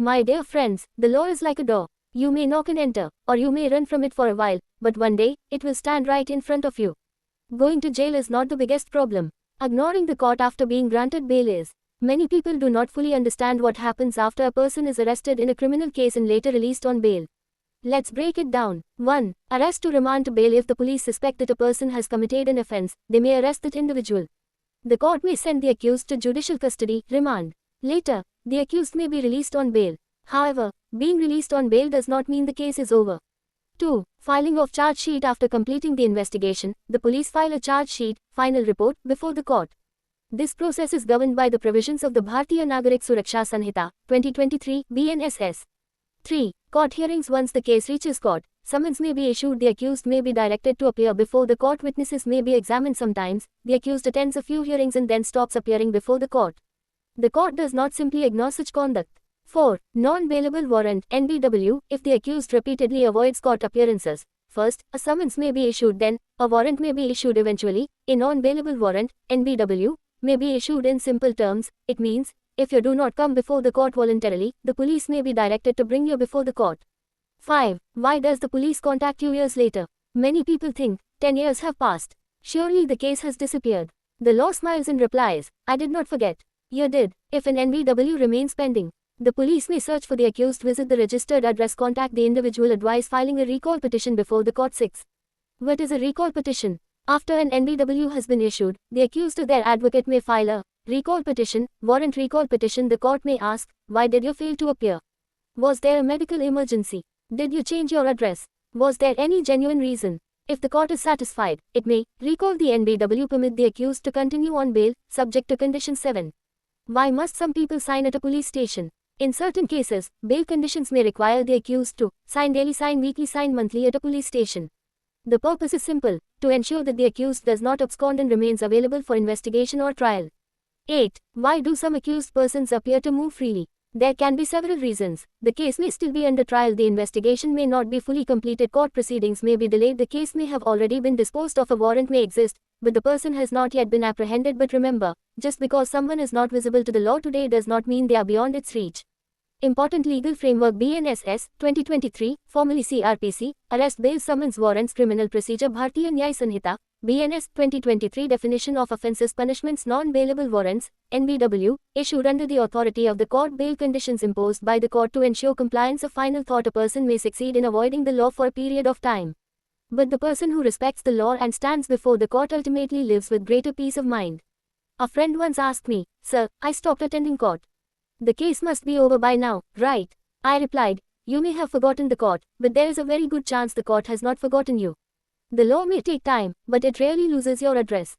My dear friends, the law is like a door. You may knock and enter, or you may run from it for a while, but one day, it will stand right in front of you. Going to jail is not the biggest problem. Ignoring the court after being granted bail is. Many people do not fully understand what happens after a person is arrested in a criminal case and later released on bail. Let's break it down. 1. Arrest to remand to bail. If the police suspect that a person has committed an offense, they may arrest that individual. The court may send the accused to judicial custody, remand. Later, the accused may be released on bail. However, being released on bail does not mean the case is over. 2. Filing of charge sheet. After completing the investigation, the police file a charge sheet, final report, before the court. This process is governed by the provisions of the Bharatiya Nagarik Suraksha Sanhita, 2023, BNSS. 3. Court hearings. Once the case reaches court, summons may be issued. The accused may be directed to appear before the court. Witnesses may be examined. Sometimes, the accused attends a few hearings and then stops appearing before the court. The court does not simply ignore such conduct. 4. Non-bailable warrant, NBW. If the accused repeatedly avoids court appearances, first, a summons may be issued, then, a warrant may be issued eventually. A non-bailable warrant, NBW, may be issued in simple terms. It means, if you do not come before the court voluntarily, the police may be directed to bring you before the court. 5. Why does the police contact you years later? Many people think, 10 years have passed. Surely the case has disappeared. The law smiles and replies, I did not forget. You did. If an NBW remains pending, the police may search for the accused, visit the registered address, contact the individual, advise filing a recall petition before the court. 6. What is a recall petition? After an NBW has been issued, the accused or their advocate may file a recall petition, warrant recall petition. The court may ask, why did you fail to appear? Was there a medical emergency? Did you change your address? Was there any genuine reason? If the court is satisfied, it may recall the NBW, permit the accused to continue on bail, subject to condition 7. Why must some people sign at a police station? In certain cases, bail conditions may require the accused to sign daily, sign weekly, sign monthly at a police station. The purpose is simple, to ensure that the accused does not abscond and remains available for investigation or trial. 8. Why do some accused persons appear to move freely? There can be several reasons. The case may still be under trial, the investigation may not be fully completed, court proceedings may be delayed, the case may have already been disposed of, a warrant may exist, but the person has not yet been apprehended. But remember, just because someone is not visible to the law today does not mean they are beyond its reach. Important legal framework, BNSS, 2023, formerly CRPC, arrest, bail, summons, warrants, criminal procedure, Bharatiya Nyaya Sanhita, BNS, 2023, definition of offences, punishments, non-bailable warrants, NBW, issued under the authority of the court, bail conditions imposed by the court to ensure compliance. Of final thought, a person may succeed in avoiding the law for a period of time. But the person who respects the law and stands before the court ultimately lives with greater peace of mind. A friend once asked me, Sir, I stopped attending court. The case must be over by now, right? I replied, you may have forgotten the court, but there is a very good chance the court has not forgotten you. The law may take time, but it rarely loses your address.